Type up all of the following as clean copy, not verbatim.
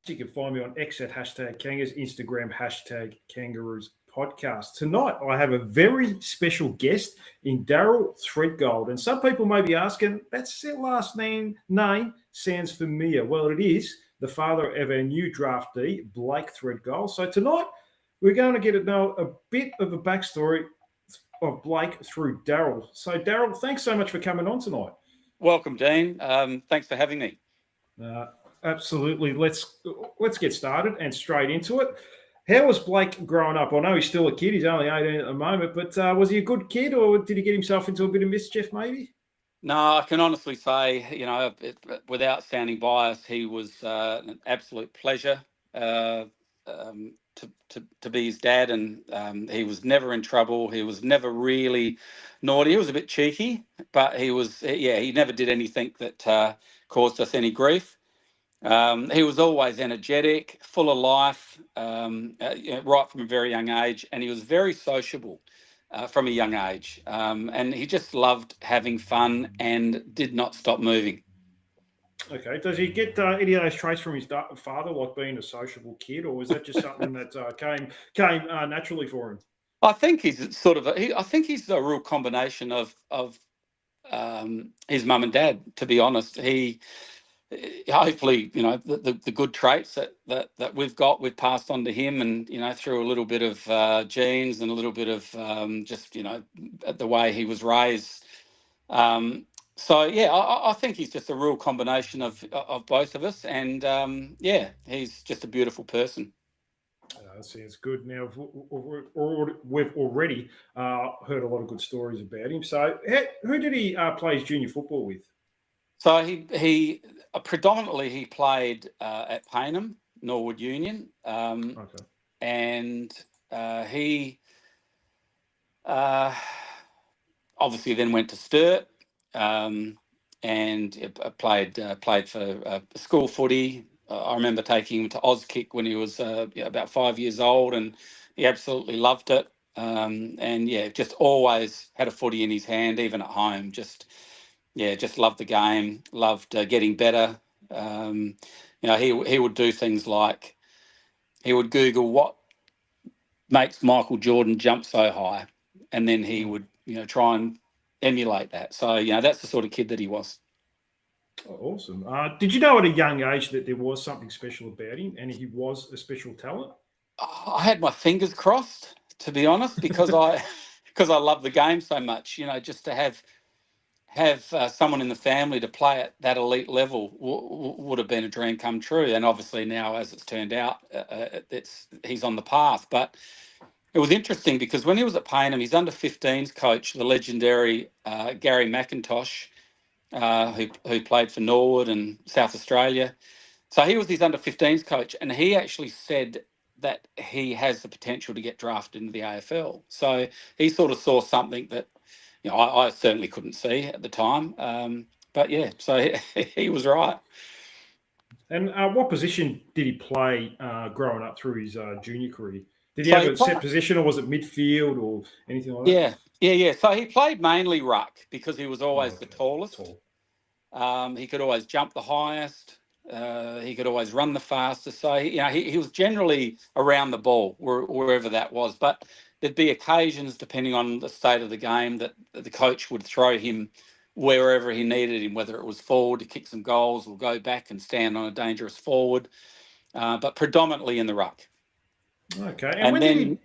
You can find me on X at hashtag Kangas, Instagram hashtag Kangaroos podcast. Tonight, I have a very special guest in Daryl Threadgold. And some people may be asking, that's their last name sounds familiar. Well, it is the father of our new draftee, Blake Threadgold. So tonight, we're going to get to know a bit of the backstory of Blake through Daryl. So, Daryl, thanks so much for coming on tonight. Welcome, Dean. Thanks for having me. Absolutely. Let's get started and straight into it. How was Blake growing up? I know he's still a kid. He's only 18 at the moment, but was he a good kid, or did he get himself into a bit of mischief maybe? No, I can honestly say, without sounding biased, he was an absolute pleasure to be his dad, and he was never in trouble. He was never really naughty. He was a bit cheeky, but he never did anything that caused us any grief. He was always energetic, full of life, right from a very young age, and he was very sociable from a young age. And he just loved having fun and did not stop moving. Okay. Does he get any of those traits from his father, like being a sociable kid, or was that just something that came naturally for him? I think he's I think he's a real combination of his mum and dad. To be honest, hopefully, the good traits that we've passed on to him, and through a little bit of genes and a little bit of just the way he was raised. I think he's just a real combination of both of us, and he's just a beautiful person. That sounds good. Now, we've already heard a lot of good stories about him. So, who did he play his junior football with? So he predominantly he played at Payneham, Norwood Union, and he obviously then went to Sturt and played for school footy. I remember taking him to Auskick when he was about 5 years old, and he absolutely loved it. Just always had a footy in his hand, even at home. Just loved the game, loved getting better. He would do things like he would Google what makes Michael Jordan jump so high, and then he would try and emulate that. So that's the sort of kid that he was. Oh, awesome. Did you know at a young age that there was something special about him, and he was a special talent? I had my fingers crossed, to be honest, because I love the game so much. Just to have someone in the family to play at that elite level would have been a dream come true. And obviously now, as it's turned out, he's on the path. But it was interesting because when he was at Payneham, his under-15s coach, the legendary Gary McIntosh, who played for Norwood and South Australia. So he was his under-15s coach, and he actually said that he has the potential to get drafted into the AFL. So he sort of saw something that I certainly couldn't see at the time. So he was right. And what position did he play growing up through his junior career? Did he have a set position, or was it midfield or anything like that? Yeah. So he played mainly ruck because he was always the tallest. He could always jump the highest. He could always run the fastest. So he was generally around the ball wherever that was. But there'd be occasions, depending on the state of the game, that the coach would throw him wherever he needed him, whether it was forward to kick some goals or go back and stand on a dangerous forward, but predominantly in the ruck. Okay. And when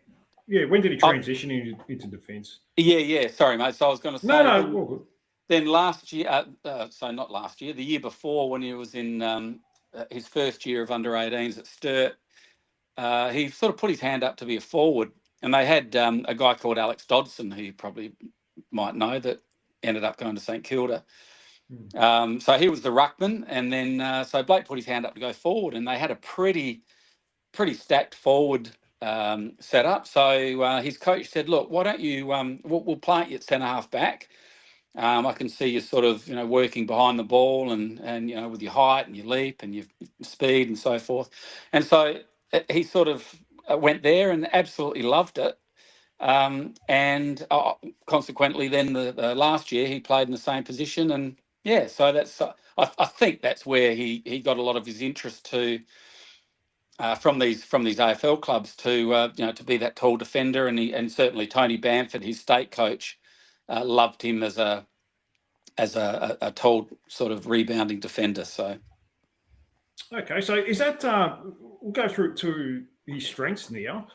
did he transition into defence? Yeah. Sorry, mate. So I was going to say... No, all good. Then last year, not last year, the year before, when he was in his first year of under-18s at Sturt, he sort of put his hand up to be a forward. And they had a guy called Alex Dodson, who you probably might know, that ended up going to St Kilda. So he was the ruckman. And then so Blake put his hand up to go forward, and they had a pretty stacked forward setup. So his coach said, look, why don't you, we'll plant you at centre-half back. I can see you sort of, working behind the ball and with your height and your leap and your speed and so forth. And so he sort of went there and absolutely loved it. And consequently, then the last year he played in the same position. And so that's I think that's where he got a lot of his interest to from these AFL clubs to to be that tall defender, and certainly Tony Bamford, his state coach, loved him as a tall sort of rebounding defender. So okay, so is that we'll go through to his strengths now.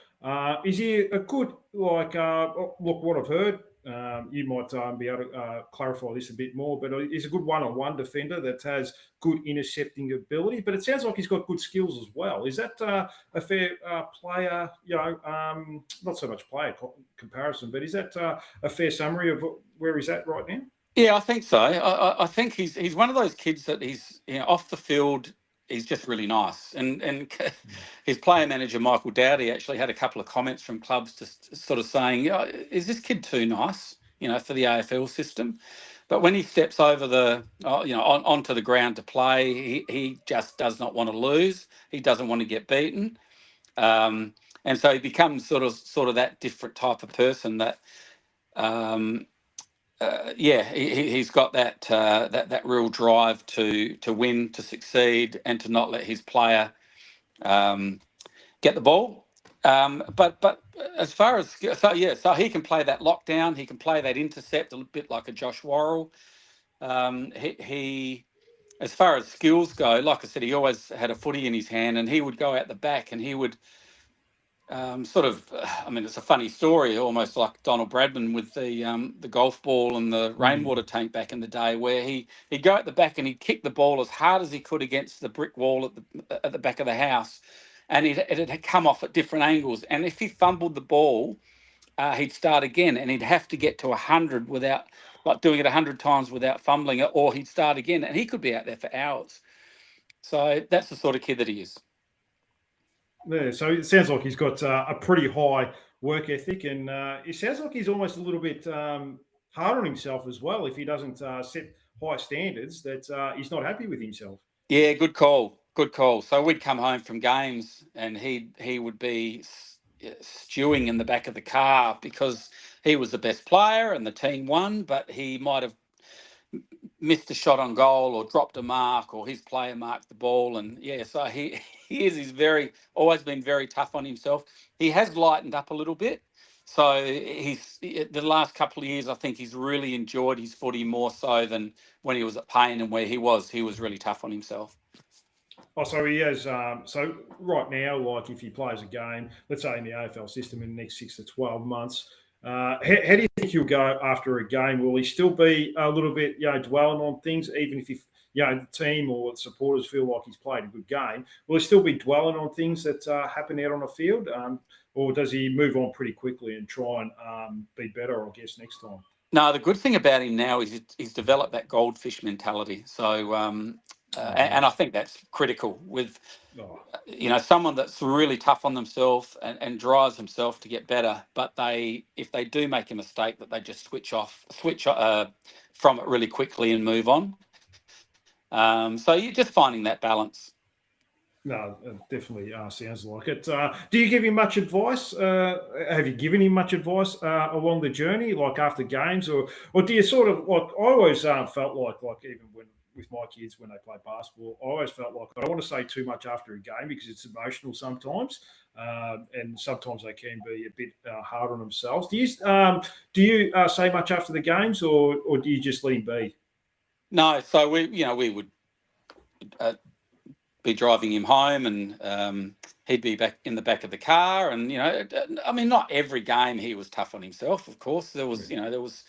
Is he a good look? What I've heard. You might be able to clarify this a bit more, but he's a good one-on-one defender that has good intercepting ability. But it sounds like he's got good skills as well. Is that a fair player? Not so much player comparison, but is that a fair summary of where he's at right now? Yeah, I think so. I think he's one of those kids that he's off the field. He's just really nice, and his player manager Michael Dowdy actually had a couple of comments from clubs just sort of saying, "Is this kid too nice, for the AFL system?" But when he steps over onto the ground to play, he just does not want to lose. He doesn't want to get beaten, and so he becomes sort of that different type of person that. He's got that real drive to win, to succeed, and to not let his player get the ball. But as far as so he can play that lockdown, he can play that intercept a bit like a Josh Worrell. He as far as skills go, like I said, he always had a footy in his hand, and he would go out the back and he would. It's a funny story, almost like Donald Bradman with the golf ball and the rainwater tank back in the day, where he'd go at the back and he'd kick the ball as hard as he could against the brick wall at the back of the house, and it had come off at different angles. And if he fumbled the ball, he'd start again, and he'd have to get to 100 without, like doing it 100 times without fumbling it, or he'd start again, and he could be out there for hours. So that's the sort of kid that he is. Yeah, so it sounds like he's got a pretty high work ethic, and it sounds like he's almost a little bit hard on himself as well. If he doesn't set high standards, that he's not happy with himself. Yeah, good call. Good call. So we'd come home from games, and he would be stewing in the back of the car because he was the best player and the team won, but he might have missed a shot on goal or dropped a mark, or his player marked the ball. And so he's always been very tough on himself. He has lightened up a little bit. So he's the last couple of years, I think he's really enjoyed his footy more so than when he was at Payne, and where he was really tough on himself. Oh, so he has. So right now, like if he plays a game, let's say in the AFL system in the next 6 to 12 months, how do you think he'll go after a game? Will he still be a little bit, dwelling on things, even if the team or the supporters feel like he's played a good game? Will he still be dwelling on things that happen out on the field, or does he move on pretty quickly and try and be better, I guess, next time? No, the good thing about him now is he's developed that goldfish mentality. So, and I think that's critical with, someone that's really tough on themselves and drives themselves to get better. But if they do make a mistake, that they just switch from it really quickly and move on. So you're just finding that balance. No, it definitely sounds like it. Do you give him much advice? Have you given him much advice along the journey, like after games, or do you sort of like? I always felt like even with my kids when they play basketball, I always felt like I don't want to say too much after a game because it's emotional sometimes, and sometimes they can be a bit hard on themselves. Do you say much after the games, or do you just let him be? No, so we would. Be driving him home, and he'd be back in the back of the car, and not every game he was tough on himself. Of course, there was there was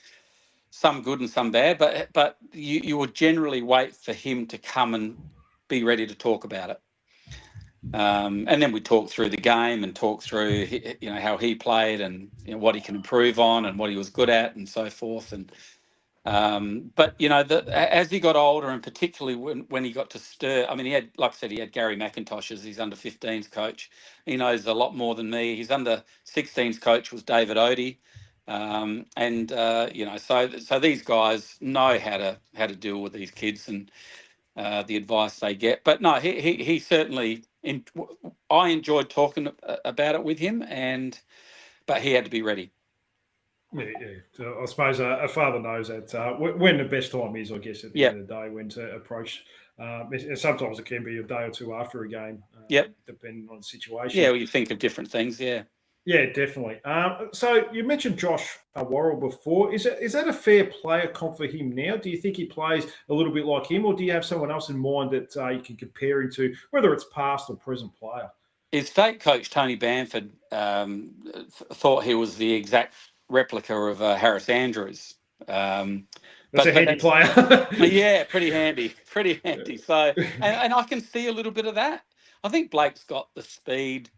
some good and some bad, but you would generally wait for him to come and be ready to talk about it, and then we talk through the game and talk through how he played and what he can improve on and what he was good at and so forth. And but as he got older, and particularly when he got to Sturt, he had, like I said, he had Gary McIntosh as his under 15s coach. He knows a lot more than me. His under 16s coach was David Odie, so these guys know how to deal with these kids and the advice they get. But no, he certainly. I enjoyed talking about it with him, but he had to be ready. Yeah. So I suppose a father knows that when the best time is, I guess, at the end of the day, when to approach And sometimes it can be a day or two after a game, Yep. depending on the situation. Yeah, well, you think of different things. Yeah. Yeah, definitely. So you mentioned Josh Worrell before. Is that a fair player comp for him now? Do you think he plays a little bit like him, or do you have someone else in mind that you can compare him to, whether it's past or present player? His state coach, Tony Bamford, thought he was the exact replica of Harris Andrews. That's a handy player. Yeah, pretty handy. So, and I can see a little bit of that. I think Blake's got the speed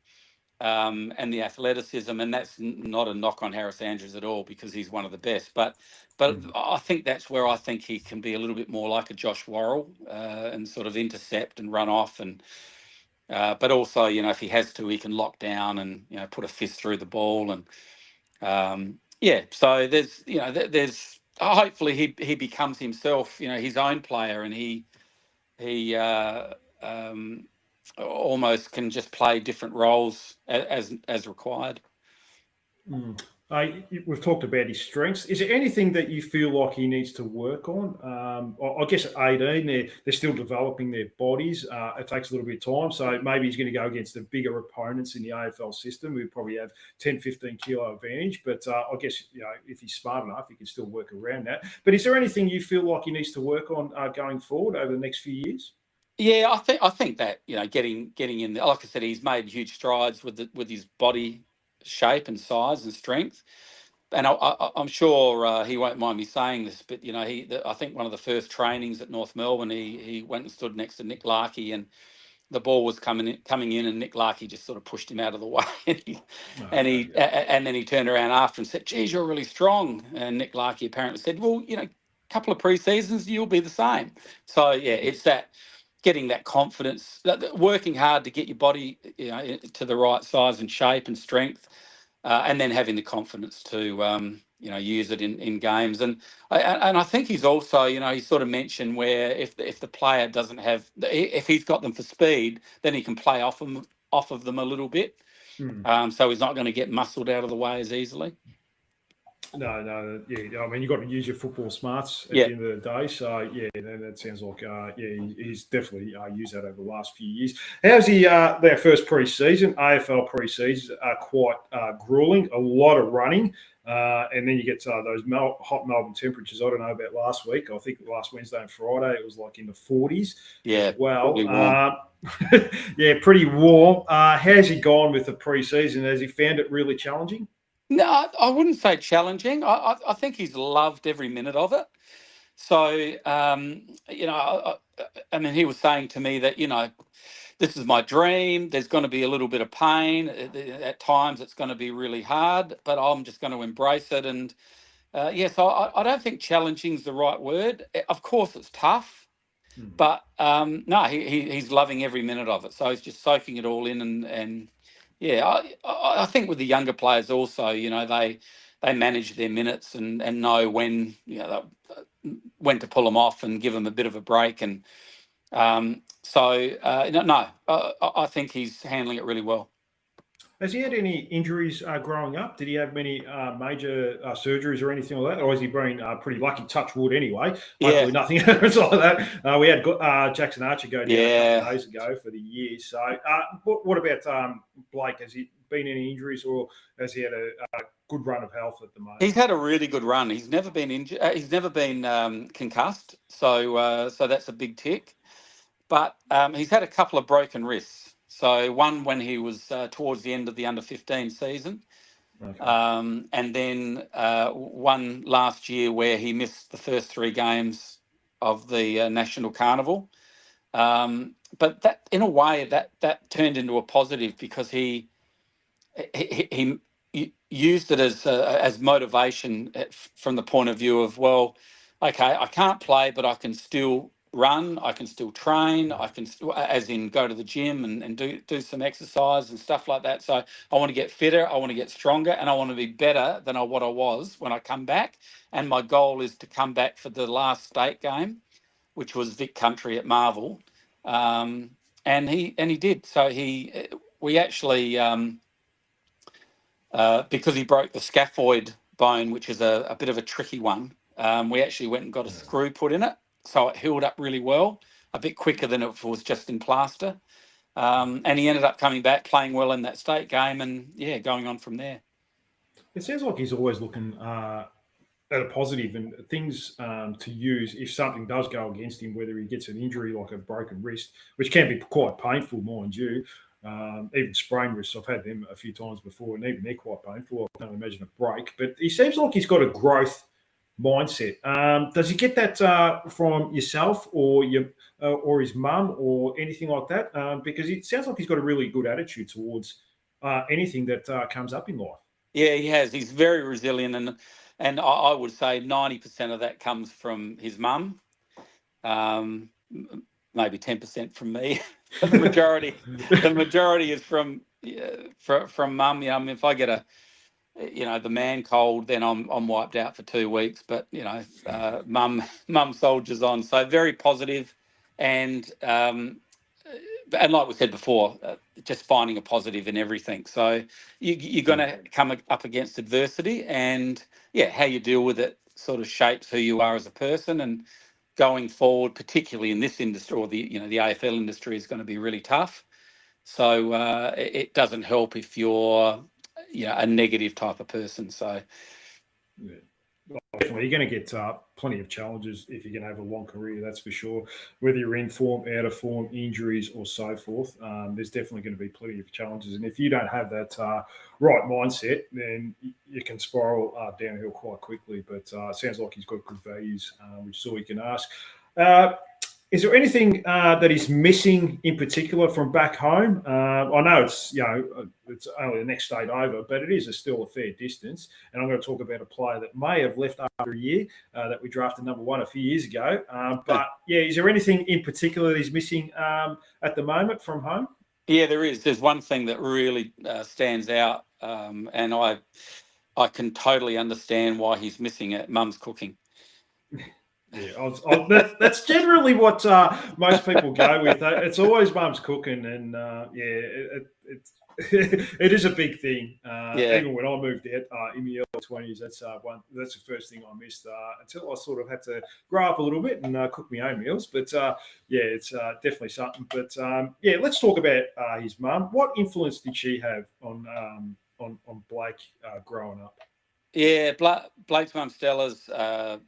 and the athleticism, and that's not a knock on Harris Andrews at all, because he's one of the best. But I think that's where I think he can be a little bit more like a Josh Worrell, and sort of intercept and run off, and but also, if he has to, he can lock down and put a fist through the ball, and So there's hopefully he becomes himself, his own player, and he almost can just play different roles as required. We've talked about his strengths. Is there anything that you feel like he needs to work on? I guess at 18, they're still developing their bodies. It takes a little bit of time. So maybe he's going to go against the bigger opponents in the AFL system who probably have 10, 15 kilo advantage. But I guess, if he's smart enough, he can still work around that. But is there anything you feel like he needs to work on going forward over the next few years? Yeah, I think that, getting in there, like I said, he's made huge strides with his body shape and size and strength, and I'm sure he won't mind me saying this, but I think one of the first trainings at North Melbourne, he went and stood next to Nick Larkey, and the ball was coming in, and Nick Larkey just sort of pushed him out of the way, and then he turned around after and said, "Geez, you're really strong." And Nick Larkey apparently said, "Well, a couple of pre-seasons, you'll be the same." So yeah, it's that. Getting that confidence, working hard to get your body, to the right size and shape and strength, and then having the confidence to, use it in games. And I think he's also, he sort of mentioned where if the player doesn't have, if he's got them for speed, then he can play off of them a little bit. So he's not going to get muscled out of the way as easily. No, yeah. I mean, you've got to use your football smarts at the end of the day. So, yeah, that sounds like, he's definitely used that over the last few years. How's their first pre-season? AFL pre-seasons are quite grueling, a lot of running. And then you get those hot Melbourne temperatures. I don't know about last week. I think last Wednesday and Friday, it was like in the 40s. Yeah, well. Yeah, pretty warm. How's he gone with the pre-season? Has he found it really challenging? No, I wouldn't say challenging. I think he's loved every minute of it. So, I mean, he was saying to me that, this is my dream. There's going to be a little bit of pain. At times it's going to be really hard, but I'm just going to embrace it. And, so I don't think challenging is the right word. Of course, it's tough, but no, he's loving every minute of it. So he's just soaking it all in and yeah, I think with the younger players also, they manage their minutes and know when when to pull them off and give them a bit of a break, and I think he's handling it really well. Has he had any injuries growing up? Did he have many major surgeries or anything like that? Or has he been pretty lucky, touch wood anyway? Hopefully nothing else like that. We had Jackson Archer go down a couple of days ago for the year. So what about Blake? Has he been any injuries, or has he had a good run of health at the moment? He's had a really good run. He's never been injured. He's never been concussed. So that's a big tick. But he's had a couple of broken wrists. So one when he was towards the end of the under-15 season, and then one last year where he missed the first 3 games of the National Carnival. But that, in a way, that turned into a positive, because he used it as motivation from the point of view of, well, okay, I can't play, but I can still run, I can still train, I can as in go to the gym and do some exercise and stuff like that. So I want to get fitter, I want to get stronger, and I want to be better than what I was when I come back. And my goal is to come back for the last state game, which was Vic Country at Marvel, and he did. So we actually because he broke the scaphoid bone, which is a bit of a tricky one, we actually went and got a screw put in it. So it healed up really well. a bit quicker than if it was just in plaster. And he ended up coming back, playing well in that state game, and going on from there. It sounds like he's always looking at a positive and things to use if something does go against him, whether he gets an injury like a broken wrist, which can be quite painful, mind you. Even sprained wrists, I've had them a few times before, and even they're quite painful. I can't imagine a break. But he seems like he's got a growth mindset. Does he get that from yourself or his mum or anything like that? Because it sounds like he's got a really good attitude towards anything that comes up in life. Yeah, he has. He's very resilient, and I would say 90% of that comes from his mum. Maybe 10% from me. the majority is from mum. I mean, if I get the man cold, then I'm wiped out for 2 weeks. But mum soldiers on. So very positive, and like we said before, just finding a positive in everything. So you're going to come up against adversity, and how you deal with it sort of shapes who you are as a person. And going forward, particularly in this industry, or the AFL industry, is going to be really tough. So it doesn't help if you're a negative type of person. So definitely, you're going to get plenty of challenges if you're going to have a long career, that's for sure. Whether you're in form, out of form, injuries, or so forth, there's definitely going to be plenty of challenges. And if you don't have that right mindset, then you can spiral downhill quite quickly. But it sounds like he's got good values, which is all you can ask. Is there anything that he's missing in particular from back home? I know it's only the next state over, but it is still a fair distance. And I'm going to talk about a player that may have left after a year that we drafted number 1 a few years ago. But is there anything in particular that he's missing at the moment from home? Yeah, there is. There's one thing that really stands out, and I can totally understand why he's missing it. Mum's cooking. Yeah, that's generally what most people go with. It's always mum's cooking, and it is a big thing. Even when I moved out in the early 20s, that's the first thing I missed until I sort of had to grow up a little bit and cook my own meals. But it's definitely something. But let's talk about his mum. What influence did she have on Blake growing up? Yeah, Blake's mum Stella's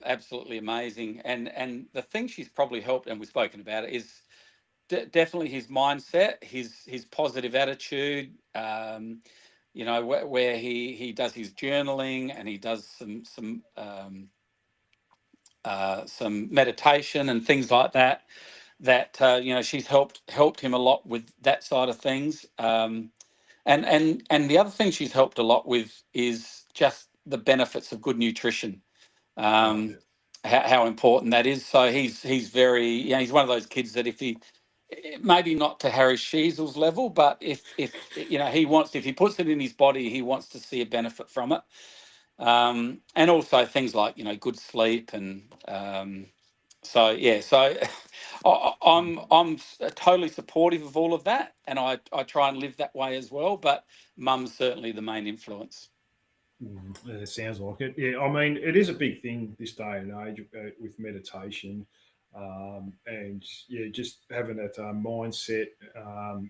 absolutely amazing, and the thing she's probably helped, and we've spoken about it, is definitely his mindset, his positive attitude. Where he does his journaling, and he does some meditation and things like that. She's helped him a lot with that side of things. And the other thing she's helped a lot with is just the benefits of good nutrition, how important that is. So he's very, he's one of those kids that if he, maybe not to Harry Sheezel's level, but if he puts it in his body, he wants to see a benefit from it. And also things like, good sleep. And so I'm totally supportive of all of that. And I try and live that way as well, but mum's certainly the main influence. It sounds like it. Yeah, I mean, it is a big thing this day and age with meditation, and just having that mindset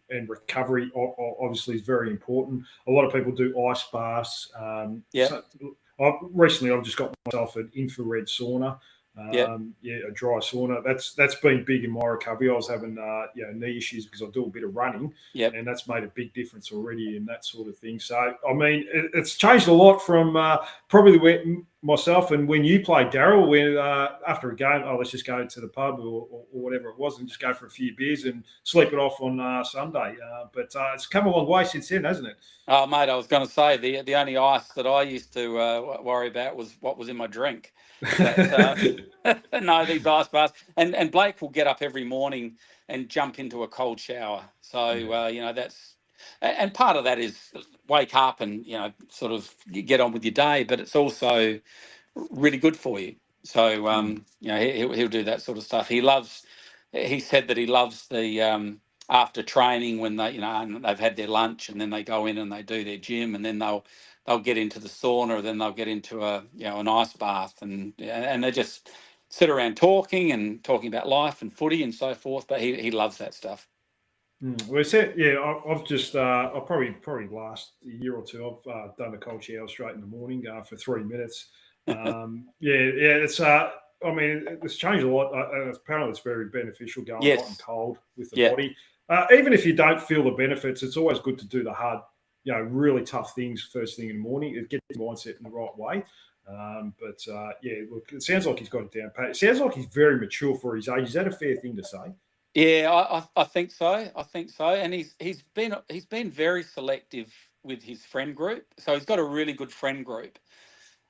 and recovery obviously is very important. A lot of people do ice baths. Recently, I've just got myself an infrared sauna. A dry sauna. That's been big in my recovery. I was having knee issues because I do a bit of running, and that's made a big difference already in that sort of thing. So I mean, it's changed a lot from probably myself and when you played, Daryl. When after a game, let's just go to the pub or whatever it was, and just go for a few beers and sleep it off on Sunday. But it's come a long way since then, hasn't it? Oh, mate, I was going to say the only ice that I used to worry about was what was in my drink. No, these ice baths, and Blake will get up every morning and jump into a cold shower. So that's, and part of that is wake up and sort of get on with your day, but it's also really good for you. So he'll do that sort of stuff. He said that he loves the after training when they they've had their lunch and then they go in and they do their gym, and then they'll get into the sauna, then they'll get into an ice bath, and they just sit around talking about life and footy and so forth. But he loves that stuff. Well, I've just I probably last year or two I've done a cold shower straight in the morning for 3 minutes. It's I mean it's changed a lot. Apparently, it's very beneficial going hot and cold with the body. Even if you don't feel the benefits, it's always good to do the hard, really tough things first thing in the morning. It gets your mindset in the right way. Look, it sounds like he's got it down pat. It sounds like he's very mature for his age. Is that a fair thing to say? Yeah, I think so. And he's been very selective with his friend group. So he's got a really good friend group.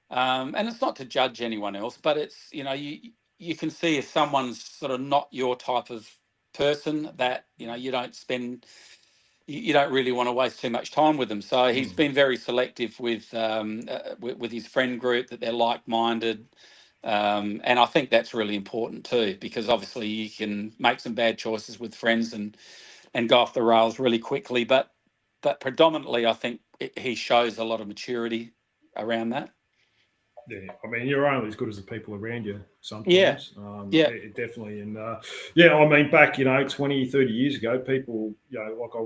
And it's not to judge anyone else, but it's, you can see if someone's sort of not your type of person that, you don't really want to waste too much time with them. So he's been very selective with his friend group, that they're like-minded. And I think that's really important too, because obviously you can make some bad choices with friends and go off the rails really quickly. But predominantly, I think he shows a lot of maturity around that. Yeah, I mean, you're only as good as the people around you sometimes. Definitely. And I mean, back, 20, 30 years ago, people, like I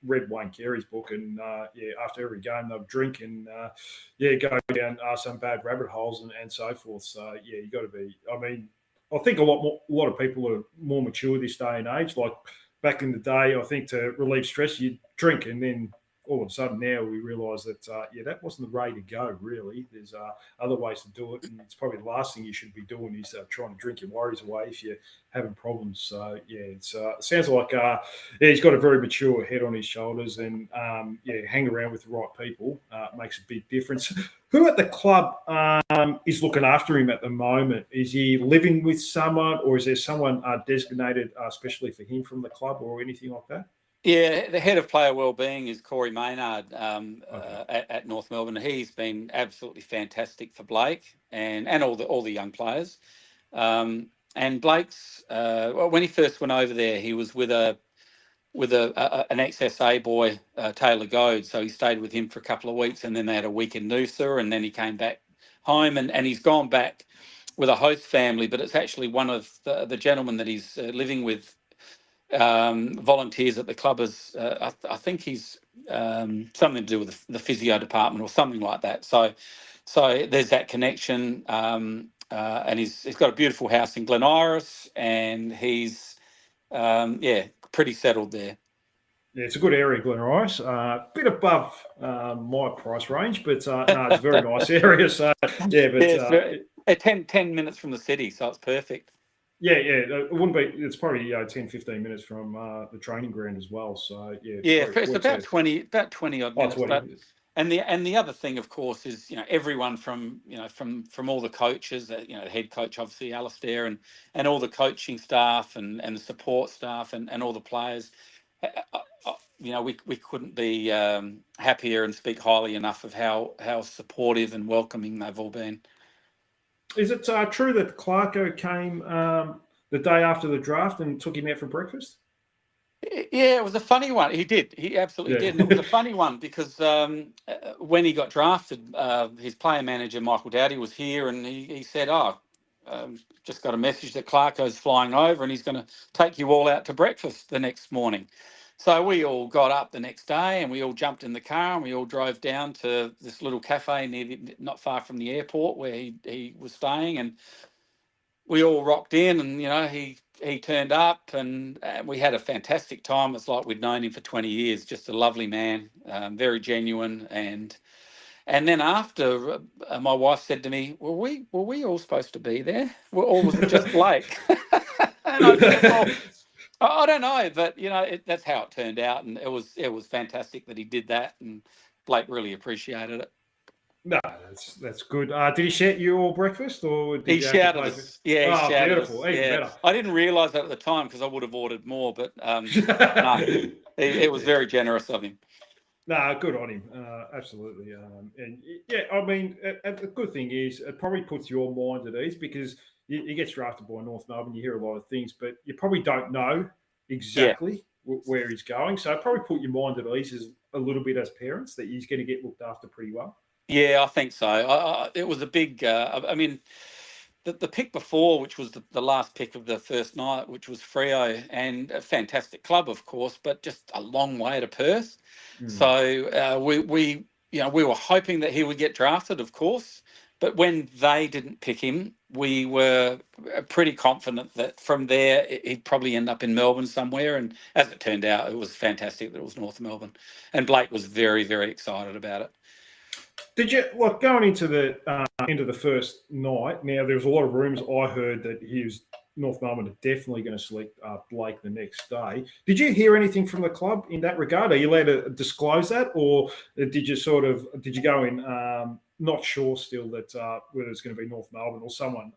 read Wayne Carey's book, and after every game they'll drink and go down some bad rabbit holes and so forth. So you got to be. I mean, I think a lot of people are more mature this day and age. Like back in the day, I think to relieve stress, you'd drink, and then all of a sudden now we realise that that wasn't the way to go. Really, there's other ways to do it, and it's probably the last thing you should be doing is trying to drink your worries away if you're having problems. So it sounds like he's got a very mature head on his shoulders, and hang around with the right people makes a big difference. Who at the club is looking after him at the moment? Is he living with someone, or is there someone designated especially for him from the club, or anything like that? Yeah, the head of player wellbeing is Corey Maynard at North Melbourne. He's been absolutely fantastic for Blake and all the young players. And Blake's when he first went over there, he was with an ex-SA boy, Taylor Goad. So he stayed with him for a couple of weeks, and then they had a week in Noosa, and then he came back home, and he's gone back with a host family. But it's actually one of the gentlemen that he's living with. Volunteers at the club as I think he's something to do with the physio department or something like that. So there's that connection, and he's got a beautiful house in Glen Iris, and he's pretty settled there. Yeah, it's a good area, Glen Iris. A bit above my price range, but no, it's a very nice area. So it's 10 minutes from the city, so it's perfect. Yeah, it wouldn't be. It's probably 10, 15 minutes from the training ground as well. So it's about 20 odd minutes. 20. And the other thing, of course, is everyone from all the coaches, the head coach obviously Alistair, and all the coaching staff and the support staff and all the players. We couldn't be happier and speak highly enough of how supportive and welcoming they've all been. Is it true that Clarko came the day after the draft and took him out for breakfast? Yeah, it was a funny one. He did. He absolutely did. And it was a funny one because when he got drafted, his player manager, Michael Dowdy, was here, and he said, just got a message that Clarko's flying over and he's going to take you all out to breakfast the next morning. So we all got up the next day and we all jumped in the car and we all drove down to this little cafe not far from the airport where he was staying, and we all rocked in, and he turned up, and we had a fantastic time. It's like we'd known him for 20 years. Just a lovely man, very genuine, and then after, my wife said to me, "Were we all supposed to be there? Or was it just Blake?" And I said, "Well, I don't know, but that's how it turned out, and it was fantastic that he did that, and Blake really appreciated it." No, that's good. Did he shout you all breakfast, or did he shouted us? Yeah, he shouted beautiful. us. Even better. I didn't realise that at the time because I would have ordered more, but no, it was very generous of him. No, good on him. Absolutely. I mean, the good thing is it probably puts your mind at ease because he gets drafted by North Melbourne. You hear a lot of things, but you probably don't know exactly where he's going. So it probably put your mind at ease a little bit as parents that he's going to get looked after pretty well. Yeah, I think so. It was a big. I mean, the pick before, which was the last pick of the first night, which was Freo, and a fantastic club, of course, but just a long way to Perth. So we were hoping that he would get drafted, of course, but when they didn't pick him, we were pretty confident that from there he'd probably end up in Melbourne somewhere. And as it turned out, it was fantastic that it was North Melbourne, and Blake was very, very excited about it. Did you going into the first night? Now there was a lot of rumours I heard that North Melbourne are definitely going to select Blake the next day. Did you hear anything from the club in that regard? Are you allowed to disclose that, or did you go in not sure still that whether it's going to be North Melbourne or someone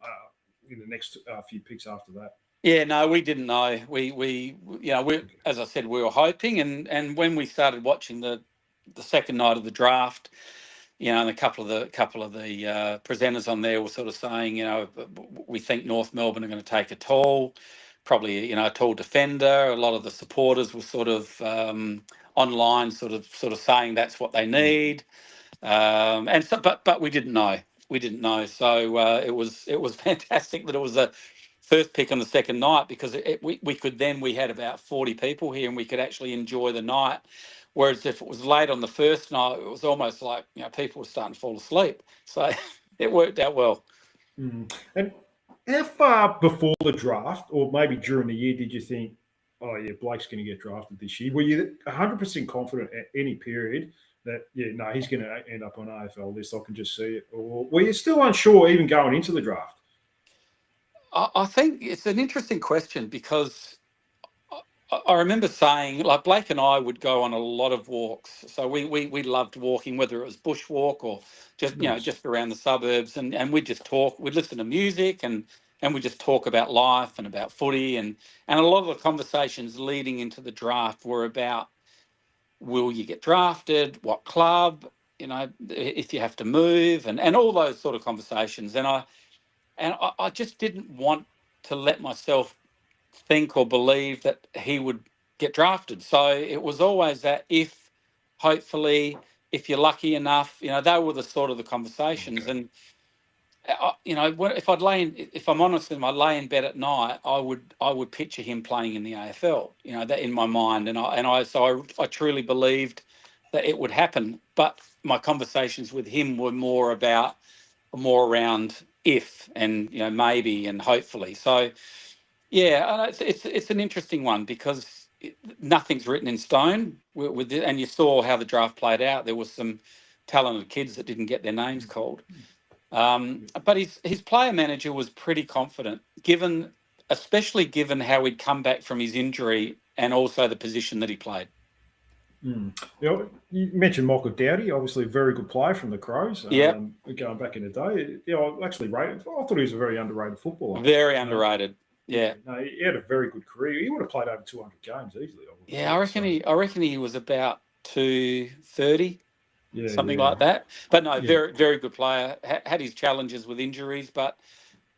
in the next few picks after that? Yeah, no, we didn't know. We as I said, we were hoping, and when we started watching the second night of the draft, and a couple of the presenters on there were sort of saying, we think North Melbourne are going to take a tall, probably a tall defender. A lot of the supporters were sort of online, sort of saying that's what they need, and so, but we didn't know. We didn't know, so it was fantastic that it was the first pick on the second night, because we had about 40 people here, and we could actually enjoy the night. Whereas if it was late on the first night, it was almost like people were starting to fall asleep. So it worked out well. And how far before the draft, or maybe during the year, did you think, oh yeah, Blake's going to get drafted this year? Were you 100% confident at any period that he's going to end up on AFL list? I can just see it. Or were you still unsure even going into the draft? I think it's an interesting question, because I remember saying, like, Blake and I would go on a lot of walks. So we loved walking, whether it was bushwalk or just just around the suburbs, and we'd just talk. We'd listen to music and we'd just talk about life and about footy, and a lot of the conversations leading into the draft were about, will you get drafted? What club? If you have to move, and all those sort of conversations. And I just didn't want to let myself think or believe that he would get drafted. So it was always that hopefully, if you're lucky enough, they were the sort of the conversations. Okay. And if I'm honest, and I lay in bed at night, I would picture him playing in the AFL. That in my mind, and I truly believed that it would happen. But my conversations with him were more around if, and maybe, and hopefully. So. Yeah, it's an interesting one, because nothing's written in stone. And you saw how the draft played out. There was some talented kids that didn't get their names called. But his player manager was pretty confident, especially given how he'd come back from his injury and also the position that he played. You mentioned Michael Doughty, obviously a very good player from the Crows. Yeah, going back in the day, I thought he was a very underrated footballer. Very underrated. Yeah, no, he had a very good career. He would have played over 200 games easily. I reckon he was about 230, something like that. But no, very, very good player. Had his challenges with injuries, but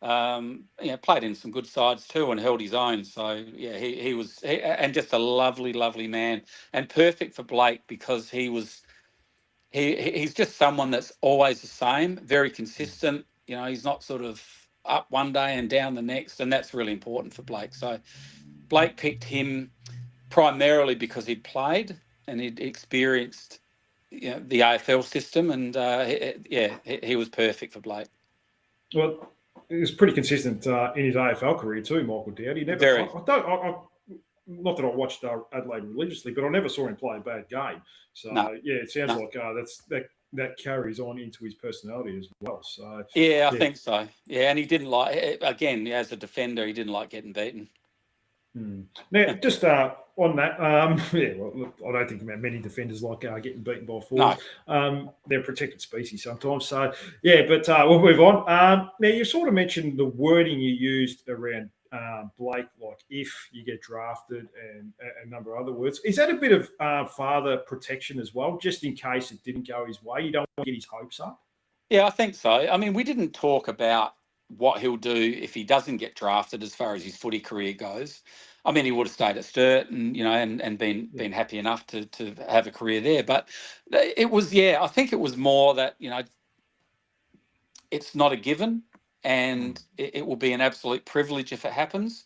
played in some good sides too and held his own. So yeah, he was and just a lovely, lovely man, and perfect for Blake, because he's just someone that's always the same, very consistent. He's not sort of up one day and down the next, and that's really important for Blake. So Blake picked him primarily because he'd played and he'd experienced the AFL system, and he was perfect for Blake. Well, he was pretty consistent in his AFL career too, Michael Doughty. Not that I watched Adelaide religiously, but I never saw him play a bad game. So it sounds like that carries on into his personality as well. So I think so. Yeah, and he didn't again, as a defender, he didn't like getting beaten. Now, just on that, look, I don't think many defenders like getting beaten by forwards. No. They're a protected species sometimes. So but we'll move on. Now, you sort of mentioned the wording you used around Blake, like if you get drafted, and a number of other words. Is that a bit of father protection as well, just in case it didn't go his way? You don't want to get his hopes up? Yeah, I think so. I mean, we didn't talk about what he'll do if he doesn't get drafted as far as his footy career goes. I mean, he would have stayed at Sturt and been happy enough to have a career there. But it was, I think it was more that, it's not a given. and it will be an absolute privilege if it happens.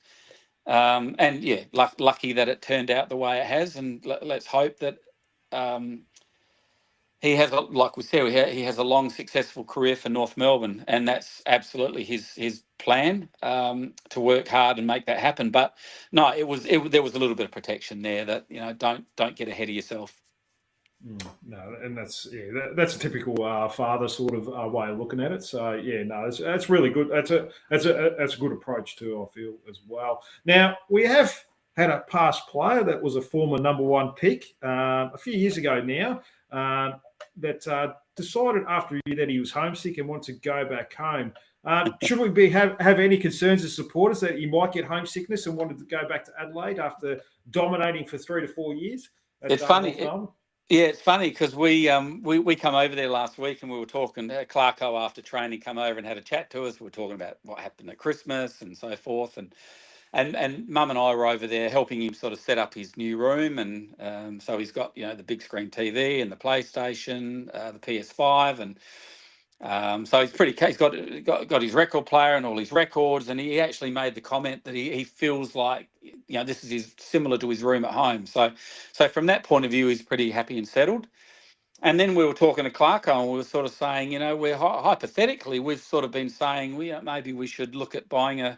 And yeah, lucky that it turned out the way it has, and let's hope that he has, like we said, he has a long, successful career for North Melbourne, and that's absolutely his plan, to work hard and make that happen. But no, there was a little bit of protection there that, don't get ahead of yourself. No, and that's a typical father sort of way of looking at it. So yeah, no, that's really good. That's a good approach too, I feel, as well. Now we have had a past player that was a former number one pick a few years ago now, that decided after a year that he was homesick and wanted to go back home. Should we have any concerns as supporters that he might get homesickness and wanted to go back to Adelaide after dominating for 3 to 4 years? It's funny. Yeah, it's funny because we come over there last week and we were talking. Clarko, after training, come over and had a chat to us. We were talking about what happened at Christmas and so forth, and Mum and I were over there helping him sort of set up his new room, and so he's got the big screen TV and the PlayStation, the PS5, and so he's got his record player and all his records, and he actually made the comment that he feels like this is similar to his room at home. So from that point of view, he's pretty happy and settled. And then we were talking to Clarko, and we were sort of saying, we're hypothetically, we've sort of been saying maybe we should look at buying a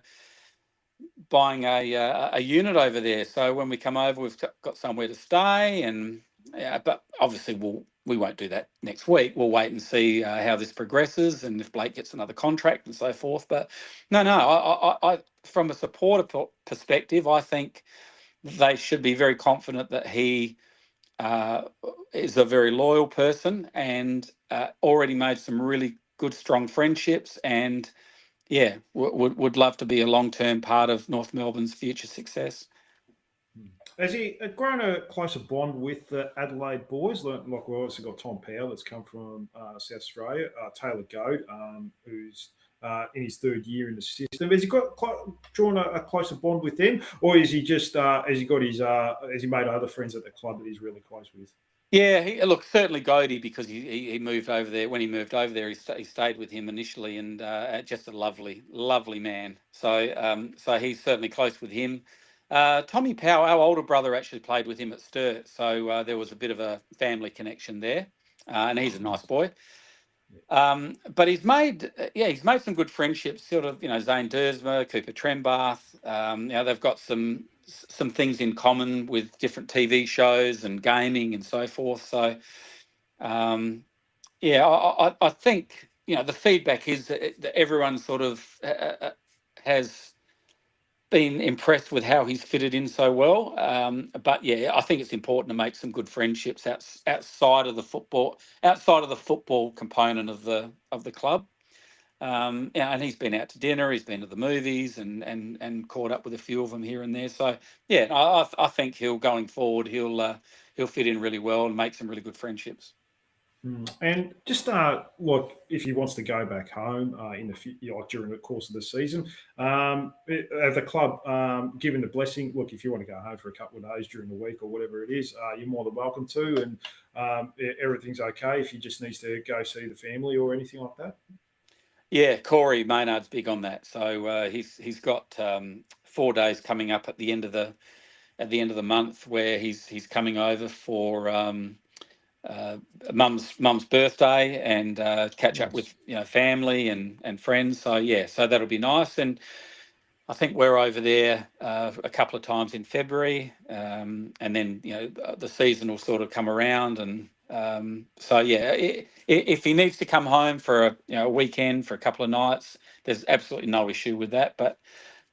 unit over there. So when we come over, we've got somewhere to stay, and but obviously we won't do that next week. We'll wait and see how this progresses and if Blake gets another contract and so forth. But no, I from a supporter perspective, I think they should be very confident that he is a very loyal person and already made some really good, strong friendships, and yeah, would love to be a long-term part of North Melbourne's future success. Has he grown a closer bond with the Adelaide boys? Like we've also got Tom Powell that's come from South Australia, Taylor Goad, who's in his third year in the system. Has he drawn a closer bond with them, or is he just has he made other friends at the club that he's really close with? Yeah, look, certainly Goody, because he moved over there. When he moved over there, he stayed with him initially, and just a lovely, lovely man. So he's certainly close with him. Tommy Powell, our older brother, actually played with him at Sturt, so there was a bit of a family connection there, and he's a nice boy. But he's made some good friendships. Sort of, Zane Dersma, Cooper Trembath. They've got some things in common with different TV shows and gaming and so forth. So, I think the feedback is that everyone sort of has been impressed with how he's fitted in so well. But yeah, I think it's important to make some good friendships outside of the football component of the club. And he's been out to dinner, he's been to the movies, and caught up with a few of them here and there. So yeah, I think going forward he'll fit in really well and make some really good friendships. And just if he wants to go back home during the course of the season, have the club given the blessing? Look, if you want to go home for a couple of days during the week or whatever it is, you're more than welcome to, and everything's okay if he just needs to go see the family or anything like that. Yeah, Corey Maynard's big on that. So he's got 4 days coming up at the end of the month where he's coming over for mum's birthday and catch up with family and friends. So yeah, so that'll be nice. And I think we're over there a couple of times in February, and then the season will sort of come around, and so yeah, if he needs to come home for a weekend for a couple of nights, there's absolutely no issue with that. But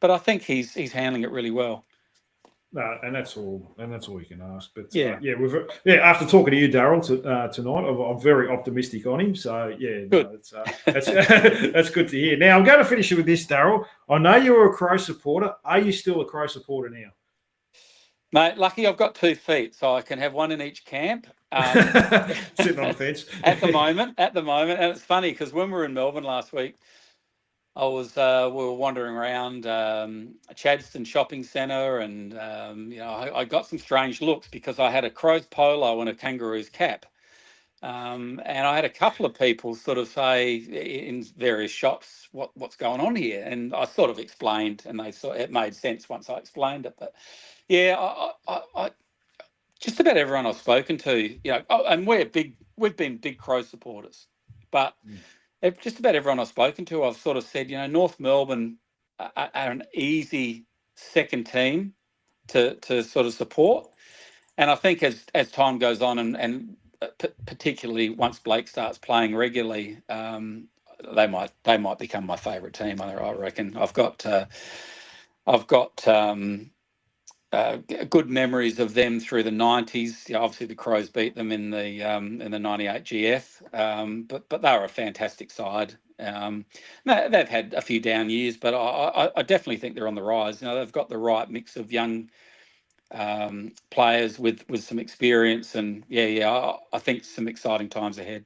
I think he's handling it really well. No, and that's all you can ask. But after talking to you, Daryl, tonight, I'm very optimistic on him. So yeah, good. That's good to hear. Now I'm going to finish it with this, Daryl. I know you were a Crow supporter. Are you still a Crow supporter now? Mate, lucky I've got 2 feet, so I can have one in each camp. Sitting on the fence. At the moment, and it's funny because when we were in Melbourne last week, we were wandering around Chadstone Shopping Centre, and I got some strange looks because I had a Crows polo and a Kangaroos cap, And I had a couple of people sort of say in various shops, what's going on here? And I sort of explained, and it made sense once I explained it. But yeah, I just about everyone I've spoken to, and we've been big Crow supporters, but just about everyone I've spoken to, I've sort of said, North Melbourne are an easy second team to sort of support. And I think as time goes on, and particularly once Blake starts playing regularly, they might become my favourite team. I reckon I've got good memories of them through the 90s. Obviously, the Crows beat them in the 98 GF, but they were a fantastic side. They've had a few down years, but I definitely think they're on the rise. They've got the right mix of young players with some experience, and I think some exciting times ahead.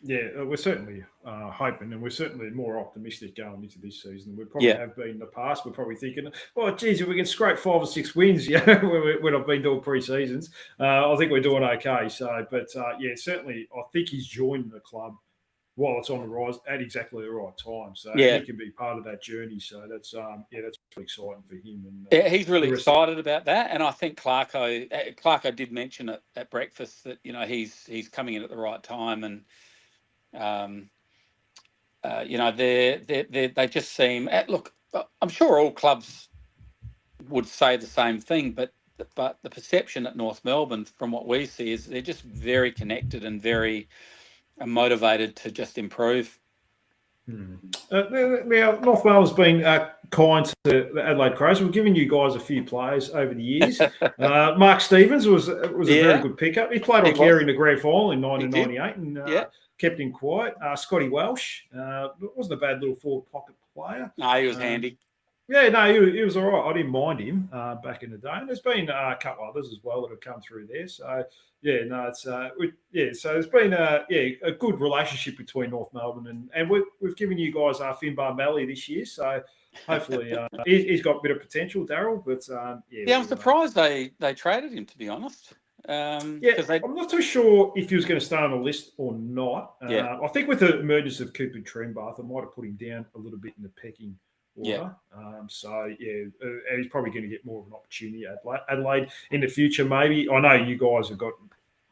Yeah, we're certainly hoping, and we're certainly more optimistic going into this season than we probably have been in the past. We're probably thinking, oh, geez, if we can scrape 5 or 6 wins, when I've been doing pre-seasons, I think we're doing okay. So, but certainly, I think he's joined the club while it's on the rise at exactly the right time. So he can be part of that journey. So that's that's really exciting for him. And he's really excited about that. And I think Clarko did mention it at breakfast that he's coming in at the right time, and they just seem. Look, I'm sure all clubs would say the same thing, but the perception at North Melbourne, from what we see, is they're just very connected and very motivated to just improve. Now, North Melbourne's been kind to the Adelaide Crows. We've given you guys a few players over the years. Mark Stevens was a very good pickup. He played on Carey in the grand final in 1998 and kept him quiet. Scotty Welsh wasn't a bad little forward pocket player. No, he was handy. Yeah, no, he was all right. I didn't mind him back in the day. And there's been a couple others as well that have come through there. So, so it's been a good relationship between North Melbourne and we've given you guys Finbar Malley this year. So hopefully he's got a bit of potential, Daryl. But I'm surprised they traded him, to be honest. I'm not too sure if he was going to stay on the list or not. I think with the emergence of Cooper Trembath, I might have put him down a little bit in the pecking order. He's probably going to get more of an opportunity at Adelaide in the future. Maybe I know you guys have got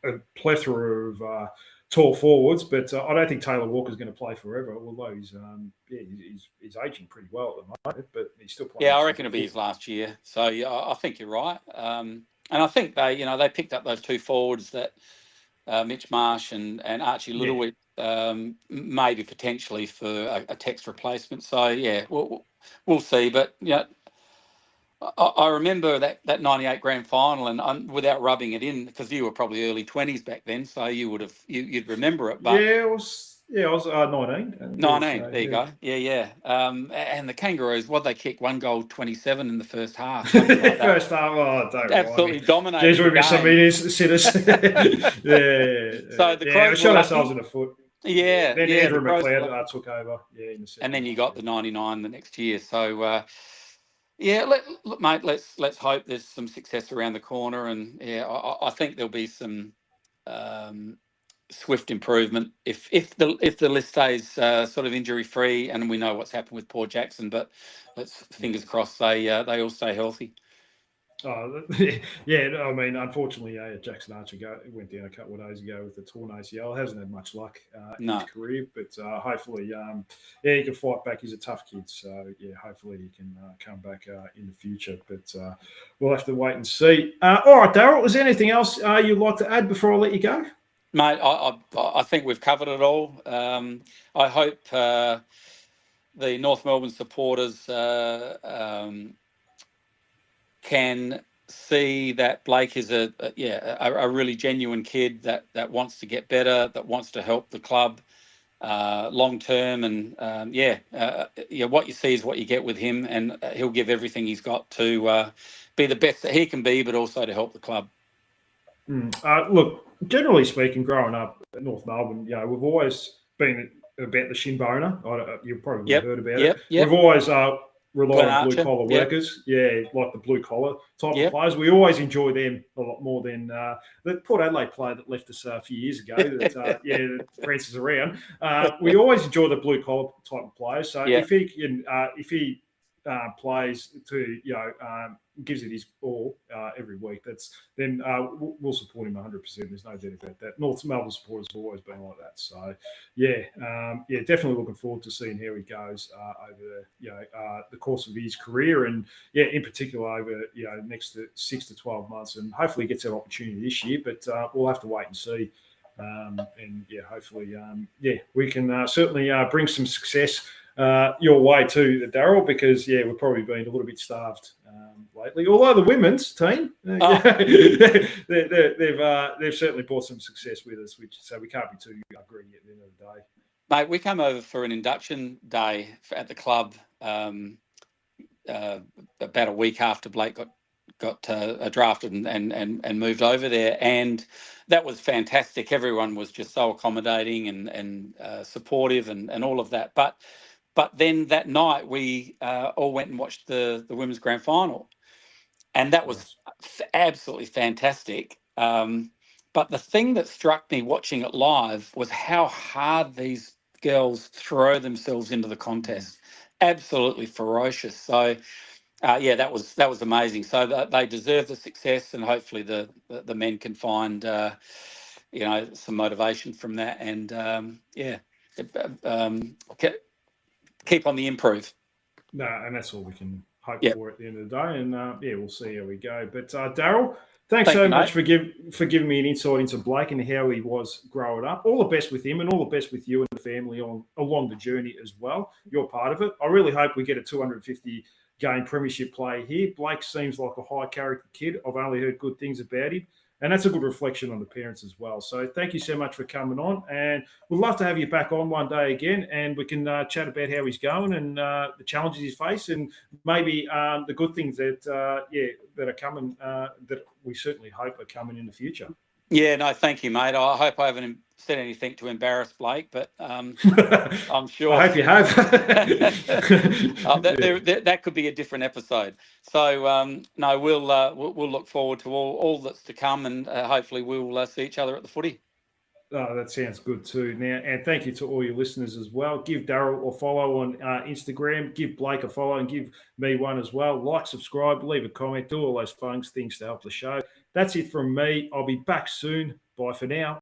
a plethora of tall forwards, but I don't think Taylor Walker's going to play forever. Although he's aging pretty well at the moment, but he's still playing. Yeah, I reckon it'll be his last year. So I think you're right. And I think they picked up those 2 forwards that Mitch Marsh and Archie Littlewhite maybe potentially for a Tex replacement. So we'll see. But I remember that 98 grand final, and without rubbing it in, because you were probably early 20s back then, so you'd remember it. But I was 19. 19. There you go. Yeah. And the Kangaroos, they kick 1 goal 27 in the first half. First half, don't absolutely dominated. There's would be some idiots sitters. So the Crows shot ourselves in the foot. Yeah. Then Andrew McLeod took over. In the and then you got the 99 the next year. So look, mate. Let's hope there's some success around the corner, and I think there'll be some swift improvement if the list stays sort of injury free, and we know what's happened with Paul Jackson. But let's fingers crossed they all stay healthy. I mean, unfortunately, Jackson Archer went down a couple of days ago with the torn ACL. Hasn't had much luck in his career, but hopefully, he can fight back. He's a tough kid, so hopefully he can come back in the future. But we'll have to wait and see. All right, Daryl, is there anything else you'd like to add before I let you go? Mate, I think we've covered it all. I hope the North Melbourne supporters can see that Blake is a really genuine kid that wants to get better, that wants to help the club long term, and what you see is what you get with him, and he'll give everything he's got to be the best that he can be, but also to help the club. Look, generally speaking, growing up at North Melbourne, we've always been about the shin boner. You've probably heard about it. Yep. We've always rely on Archer, blue collar workers. Yeah, like the blue collar type of players. We always enjoy them a lot more than the Port Adelaide player that left us a few years ago. That Francis around. We always enjoy the blue collar type of players. So if he can, plays to gives it his all every week, then we'll support him 100%. There's no doubt about that. North Melbourne supporters have always been like that. So definitely looking forward to seeing how he goes over the course of his career, and in particular over next 6 to 12 months, and hopefully he gets that opportunity this year. But we'll have to wait and see. Hopefully, we can certainly bring some success your way too, Daryl, because we've probably been a little bit starved lately. Although the women's team, they've certainly brought some success with us, so we can't be too greedy at the end of the day. Mate, we came over for an induction day at the club about a week after Blake got drafted and moved over there, and that was fantastic. Everyone was just so accommodating and supportive and all of that. But then that night we all went and watched the women's grand final, and that was absolutely fantastic. But the thing that struck me watching it live was how hard these girls throw themselves into the contest. Absolutely ferocious. So that was amazing. So they deserve the success, and hopefully the men can find some motivation from that, and keep on the improve. No, and that's all we can hope for at the end of the day. And we'll see how we go. But Daryl, thanks so much for giving me an insight into Blake and how he was growing up. All the best with him, and all the best with you and the family along the journey as well. You're part of it. I really hope we get a 250 game premiership player here. Blake seems like a high character kid. I've only heard good things about him. And that's a good reflection on the parents as well. So thank you so much for coming on. And we'd love to have you back on one day again, and we can chat about how he's going and the challenges he's faced, and maybe the good things that are coming, that we certainly hope are coming in the future. Yeah, no, thank you, mate. I hope I haven't said anything to embarrass Blake, but I'm sure. I hope you have. That could be a different episode. So no, we'll look forward to all that's to come, and hopefully we'll see each other at the footy. Oh, that sounds good too. Now, and thank you to all your listeners as well. Give Daryl a follow on Instagram. Give Blake a follow, and give me one as well. Like, subscribe, leave a comment, do all those fun things to help the show. That's it from me. I'll be back soon. Bye for now.